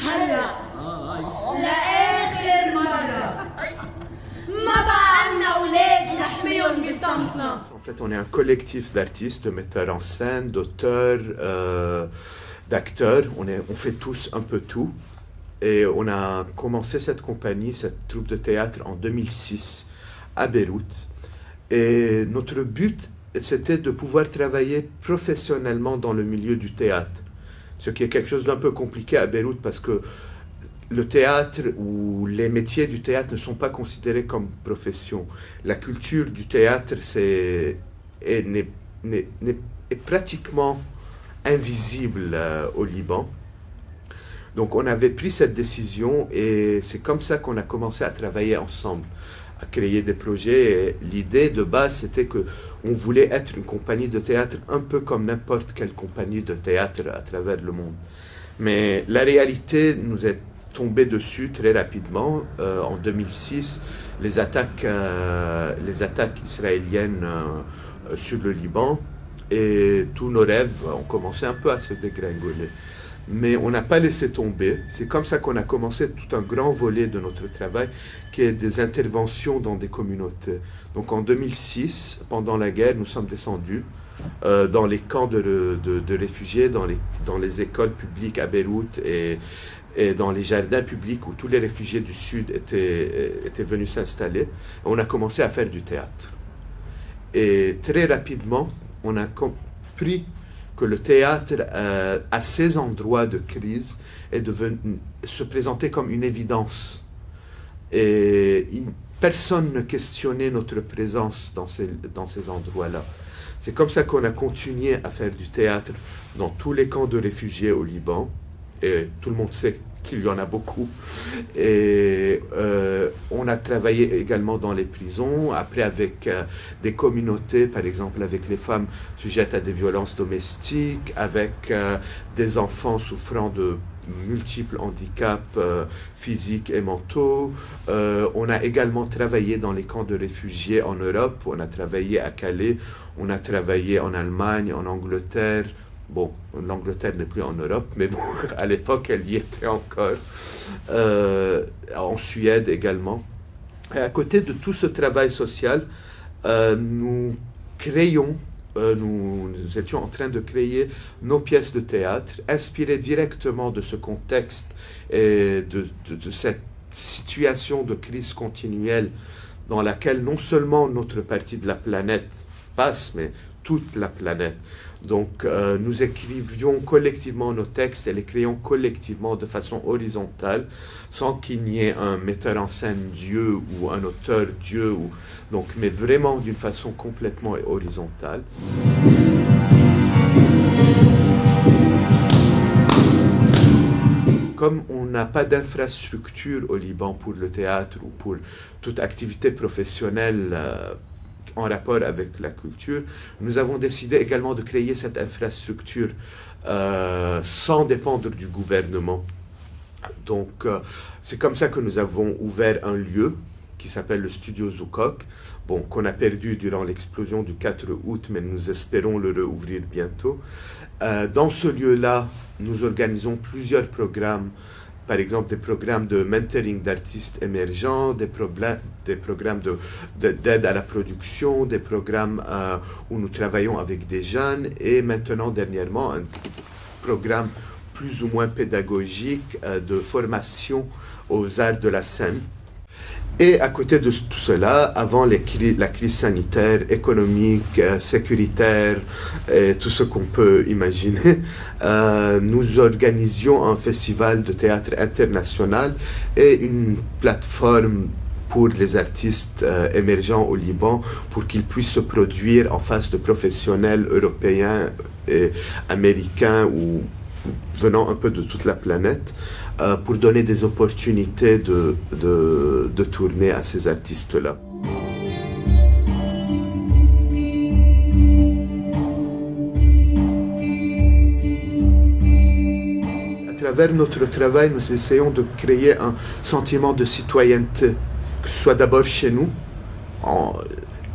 هلا لآخر مرة ما بقى عنا أولاد نحميهم بصمتنا. En fait, on est un collectif d'artistes, de metteurs en scène, d'auteurs, d'acteurs. On fait tous un peu tout. Et on a commencé cette compagnie, cette troupe de théâtre en 2006 à Beyrouth. Et notre but, c'était de pouvoir travailler professionnellement dans le milieu du théâtre. Ce qui est quelque chose d'un peu compliqué à Beyrouth parce que le théâtre ou les métiers du théâtre ne sont pas considérés comme profession. La culture du théâtre est pratiquement invisible au Liban. Donc on avait pris cette décision et c'est comme ça qu'on a commencé à travailler ensemble, à créer des projets. Et l'idée de base, c'était qu'on voulait être une compagnie de théâtre un peu comme n'importe quelle compagnie de théâtre à travers le monde. Mais la réalité nous est tombée dessus très rapidement. En 2006, les attaques israéliennes sur le Liban, et tous nos rêves ont commencé un peu à se dégringoler. Mais on n'a pas laissé tomber. C'est comme ça qu'on a commencé tout un grand volet de notre travail, qui est des interventions dans des communautés. Donc en 2006, pendant la guerre, nous sommes descendus dans les camps de réfugiés, dans les écoles publiques à Beyrouth et dans les jardins publics où tous les réfugiés du Sud étaient venus s'installer. On a commencé à faire du théâtre. Et très rapidement, on a compris que le théâtre, à ces endroits de crise, se présentait comme une évidence. Et personne ne questionnait notre présence dans ces endroits-là. C'est comme ça qu'on a continué à faire du théâtre dans tous les camps de réfugiés au Liban. Et tout le monde sait qu'il y en a beaucoup. Et on a travaillé également dans les prisons, après avec des communautés, par exemple avec les femmes sujettes à des violences domestiques, avec des enfants souffrant de multiples handicaps physiques et mentaux. On a également travaillé dans les camps de réfugiés en Europe, on a travaillé à Calais, on a travaillé en Allemagne, en Angleterre. Bon, l'Angleterre n'est plus en Europe, mais bon, à l'époque, elle y était encore. En Suède également. Et à côté de tout ce travail social, nous étions en train de créer nos pièces de théâtre, inspirées directement de ce contexte et de cette situation de crise continuelle dans laquelle non seulement notre partie de la planète passe, mais toute la planète. Donc, nous écrivions collectivement nos textes et les créions collectivement de façon horizontale, sans qu'il n'y ait un metteur en scène Dieu ou un auteur Dieu, mais vraiment d'une façon complètement horizontale. Comme on n'a pas d'infrastructure au Liban pour le théâtre ou pour toute activité professionnelle en rapport avec la culture, nous avons décidé également de créer cette infrastructure sans dépendre du gouvernement. Donc, c'est comme ça que nous avons ouvert un lieu qui s'appelle le Studio Zoukok, qu'on a perdu durant l'explosion du 4 août, mais nous espérons le rouvrir bientôt. Dans ce lieu-là, nous organisons plusieurs programmes, par exemple des programmes de mentoring d'artistes émergents, des programmes d'aide à la production, des programmes où nous travaillons avec des jeunes et maintenant dernièrement un programme plus ou moins pédagogique de formation aux arts de la scène. Et à côté de tout cela, avant la crise sanitaire, économique, sécuritaire, et tout ce qu'on peut imaginer, nous organisions un festival de théâtre international et une plateforme pour les artistes émergents au Liban pour qu'ils puissent se produire en face de professionnels européens et américains ou venant un peu de toute la planète, pour donner des opportunités de tourner à ces artistes-là. À travers notre travail, nous essayons de créer un sentiment de citoyenneté, que ce soit d'abord chez nous,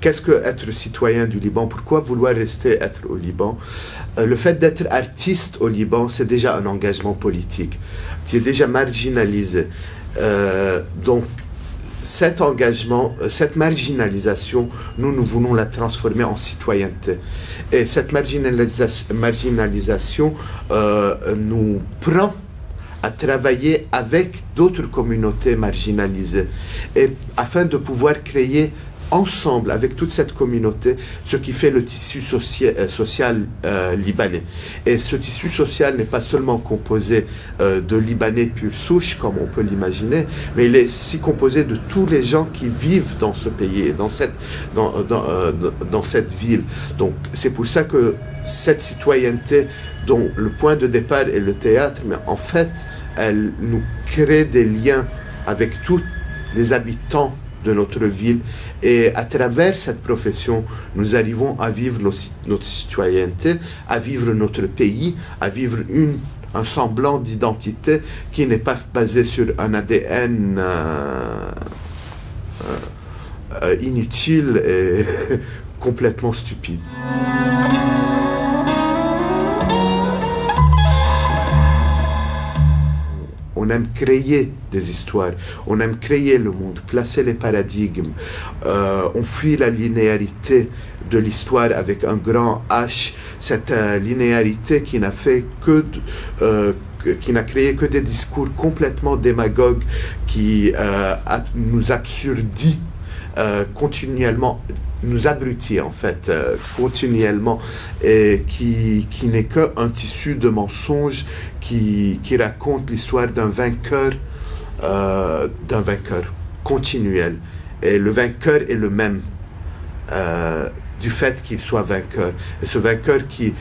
qu'est-ce que être citoyen du Liban? Pourquoi vouloir rester être au Liban? Le fait d'être artiste au Liban, c'est déjà un engagement politique. Tu es déjà marginalisé. Donc, cet engagement, cette marginalisation, nous voulons la transformer en citoyenneté. Et cette marginalisation nous prend à travailler avec d'autres communautés marginalisées, et afin de pouvoir créer ensemble, avec toute cette communauté, ce qui fait le tissu social libanais. Et ce tissu social n'est pas seulement composé de Libanais pure souche, comme on peut l'imaginer, mais il est aussi composé de tous les gens qui vivent dans ce pays, dans cette ville. Donc c'est pour ça que cette citoyenneté, dont le point de départ est le théâtre, mais en fait, elle nous crée des liens avec tous les habitants de notre ville, et à travers cette profession, nous arrivons à vivre notre citoyenneté, à vivre notre pays, à vivre un semblant d'identité qui n'est pas basé sur un ADN inutile et complètement stupide. On aime créer des histoires, on aime créer le monde, placer les paradigmes, on fuit la linéarité de l'histoire avec un grand H, cette linéarité qui n'a créé que des discours complètement démagogues qui nous absurdit continuellement, nous abrutit en fait continuellement, et qui n'est qu'un tissu de mensonges qui raconte l'histoire d'un vainqueur continuel. Et le vainqueur est le même du fait qu'il soit vainqueur. Et ce vainqueur qui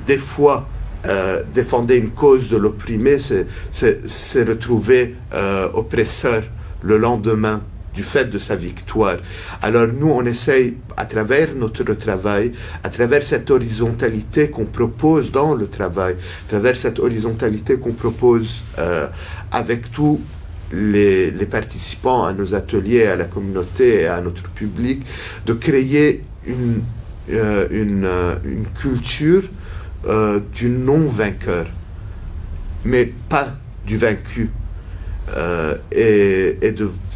des fois défendait une cause de l'opprimé s'est retrouvé oppresseur le lendemain du fait de sa victoire. Alors nous, on essaye, à travers notre travail, à travers cette horizontalité qu'on propose dans le travail, à travers cette horizontalité qu'on propose avec tous les participants à nos ateliers, à la communauté et à notre public, de créer une culture du non-vainqueur, mais pas du vaincu, et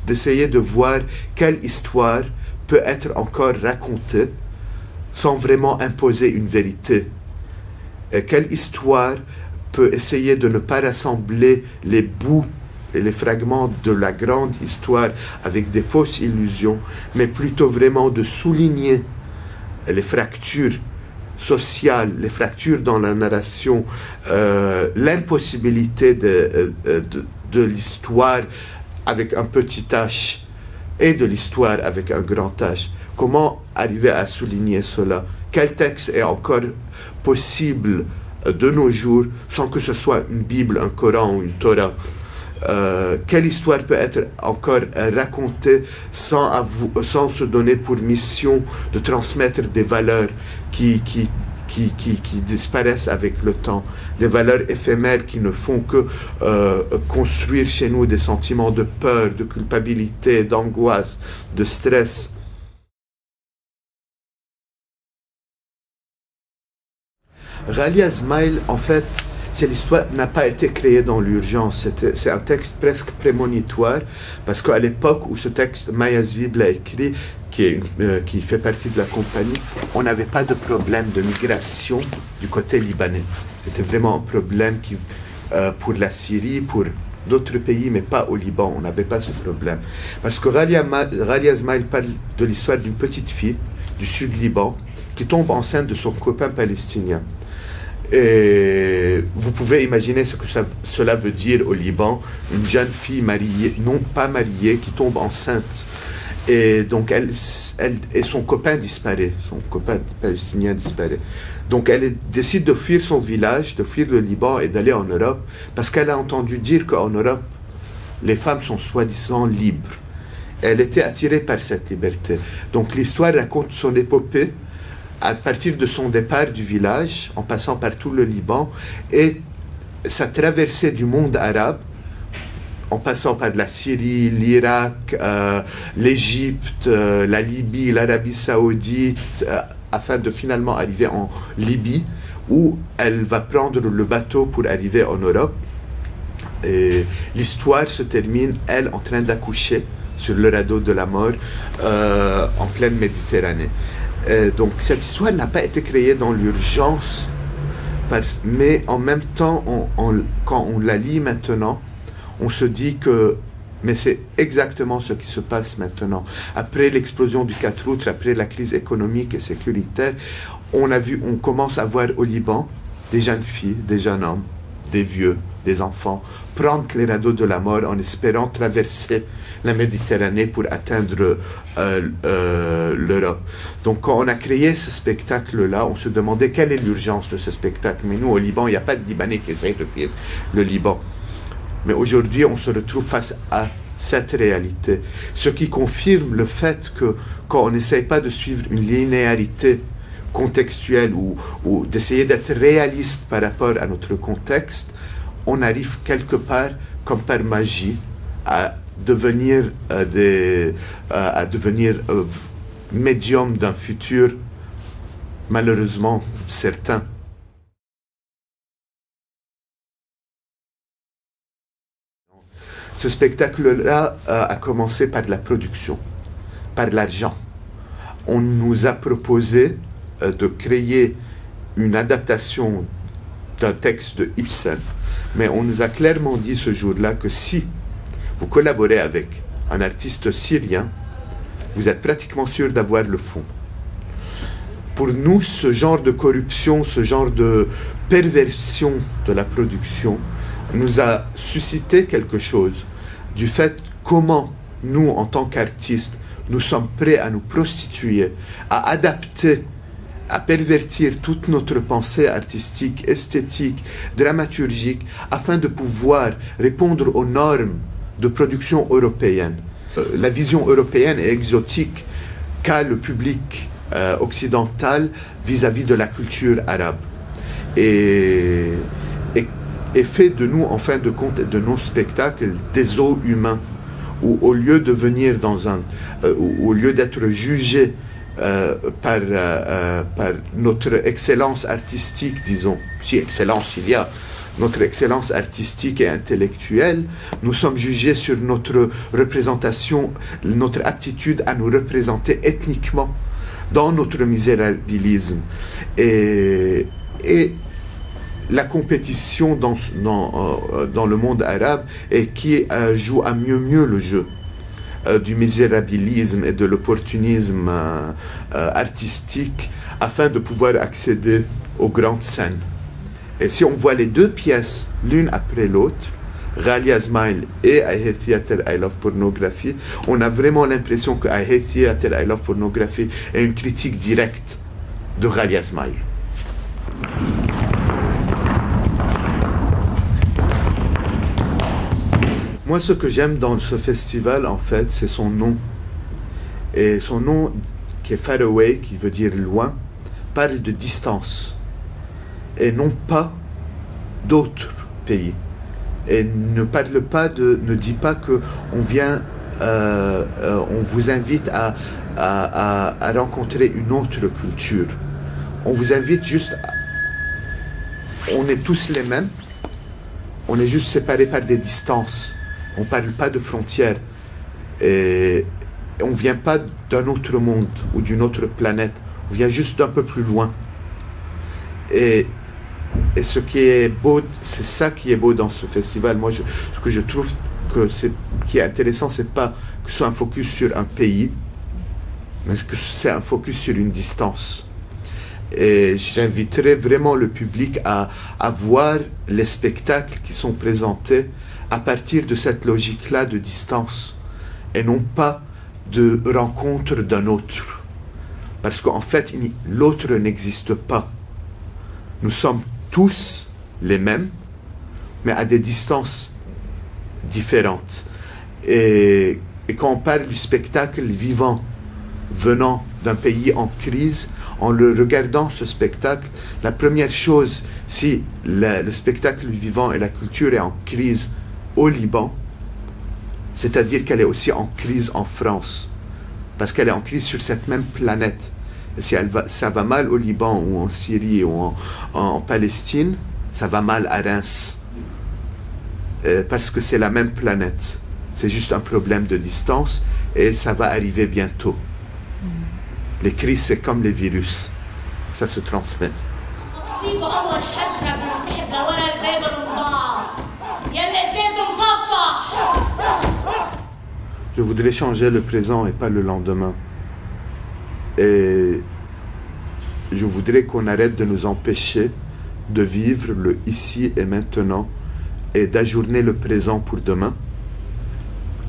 d'essayer de voir quelle histoire peut être encore racontée sans vraiment imposer une vérité. Et quelle histoire peut essayer de ne pas rassembler les bouts et les fragments de la grande histoire avec des fausses illusions, mais plutôt vraiment de souligner les fractures sociales, les fractures dans la narration, l'impossibilité de l'histoire avec un petit H et de l'histoire avec un grand H. Comment arriver à souligner cela? Quel texte est encore possible de nos jours sans que ce soit une Bible, un Coran ou une Torah? Quelle histoire peut être encore racontée sans se donner pour mission de transmettre des valeurs qui disparaissent avec le temps, des valeurs éphémères qui ne font que construire chez nous des sentiments de peur, de culpabilité, d'angoisse, de stress. Ghalia Zmail, en fait, l'histoire n'a pas été créée dans l'urgence. C'est un texte presque prémonitoire, parce qu'à l'époque où ce texte, Maya Zvieb l'a écrit, qui fait partie de la compagnie, on n'avait pas de problème de migration du côté libanais. C'était vraiment un problème pour la Syrie, pour d'autres pays, mais pas au Liban. On n'avait pas ce problème. Parce que Ghalia Zmail parle de l'histoire d'une petite fille du sud Liban qui tombe enceinte de son copain palestinien. Et vous pouvez imaginer ce que cela veut dire au Liban, une jeune fille mariée, non pas mariée, qui tombe enceinte. Et donc elle et son copain disparaît, son copain palestinien disparaît. Donc elle décide de fuir son village, de fuir le Liban et d'aller en Europe, parce qu'elle a entendu dire qu'en Europe, les femmes sont soi-disant libres. Elle était attirée par cette liberté. Donc l'histoire raconte son épopée à partir de son départ du village, en passant par tout le Liban, et sa traversée du monde arabe, en passant par la Syrie, l'Irak, l'Égypte, la Libye, l'Arabie Saoudite, afin de finalement arriver en Libye, où elle va prendre le bateau pour arriver en Europe. Et l'histoire se termine, elle, en train d'accoucher sur le radeau de la mort en pleine Méditerranée. Donc cette histoire n'a pas été créée dans l'urgence, mais en même temps, quand on la lit maintenant, on se dit que mais c'est exactement ce qui se passe maintenant. Après l'explosion du 4 août, après la crise économique et sécuritaire, on commence à voir au Liban des jeunes filles, des jeunes hommes, des vieux, des enfants, prendre les radeaux de la mort en espérant traverser la Méditerranée pour atteindre l'Europe. Donc quand on a créé ce spectacle-là, on se demandait quelle est l'urgence de ce spectacle. Mais nous, au Liban, il n'y a pas de Libanais qui essayent de fuir le Liban. Mais aujourd'hui, on se retrouve face à cette réalité. Ce qui confirme le fait que quand on n'essaye pas de suivre une linéarité contextuelle ou d'essayer d'être réaliste par rapport à notre contexte, on arrive quelque part, comme par magie, à devenir médium d'un futur malheureusement certain. Ce spectacle-là a commencé par la production, par l'argent. On nous a proposé de créer une adaptation d'un texte de Ibsen, mais on nous a clairement dit ce jour-là que si vous collaborez avec un artiste syrien, vous êtes pratiquement sûr d'avoir le fond. Pour nous, ce genre de corruption, ce genre de perversion de la production nous a suscité quelque chose du fait comment nous, en tant qu'artistes, nous sommes prêts à nous prostituer, à adapter, à pervertir toute notre pensée artistique, esthétique, dramaturgique, afin de pouvoir répondre aux normes de production européenne. La vision européenne est exotique qu'a le public occidental vis-à-vis de la culture arabe. Et fait de nous, en fin de compte, de nos spectacles, des zoos humains, où au lieu de venir au lieu d'être jugés par notre excellence artistique, disons, si excellence il y a, notre excellence artistique et intellectuelle, nous sommes jugés sur notre représentation, notre aptitude à nous représenter ethniquement dans notre misérabilisme. Et la compétition dans le monde arabe et qui joue à mieux le jeu du misérabilisme et de l'opportunisme artistique afin de pouvoir accéder aux grandes scènes. Et si on voit les deux pièces l'une après l'autre, Ghalia Ismail et I Hate Theater, I Love Pornography, on a vraiment l'impression que I Hate Theater, I Love Pornography est une critique directe de Ghalia Ismail. Moi, ce que j'aime dans ce festival, en fait, c'est son nom. Et son nom, qui est Far Away, qui veut dire loin, parle de distance. Et non pas d'autres pays. Et ne dit pas que on vient, on vous invite à rencontrer une autre culture. On vous invite juste on est tous les mêmes, on est juste séparés par des distances. On ne parle pas de frontières. Et on ne vient pas d'un autre monde ou d'une autre planète. On vient juste d'un peu plus loin. Et ce qui est beau, c'est ça qui est beau dans ce festival. Moi, ce que je trouve qui est intéressant, c'est pas que ce soit un focus sur un pays, mais que c'est un focus sur une distance. Et j'inviterais vraiment le public à voir les spectacles qui sont présentés à partir de cette logique-là de distance, et non pas de rencontre d'un autre. Parce qu'en fait, l'autre n'existe pas. Nous sommes tous les mêmes, mais à des distances différentes. Et quand on parle du spectacle vivant venant d'un pays en crise, en le regardant, ce spectacle, la première chose, si le spectacle vivant et la culture est en crise au Liban, C'est-à-dire qu'elle est aussi en crise en France, parce qu'elle est en crise sur cette même planète. Et si ça va mal au Liban ou en Syrie ou en Palestine, ça va mal à Reims, parce que c'est la même planète. C'est juste un problème de distance et ça va arriver bientôt. Les crises, c'est comme les virus, ça se transmet. Je voudrais changer le présent et pas le lendemain. Et je voudrais qu'on arrête de nous empêcher de vivre le ici et maintenant et d'ajourner le présent pour demain.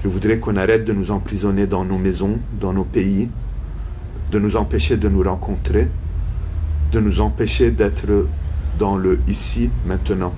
Je voudrais qu'on arrête de nous emprisonner dans nos maisons, dans nos pays, de nous empêcher de nous rencontrer, de nous empêcher d'être dans le ici, maintenant.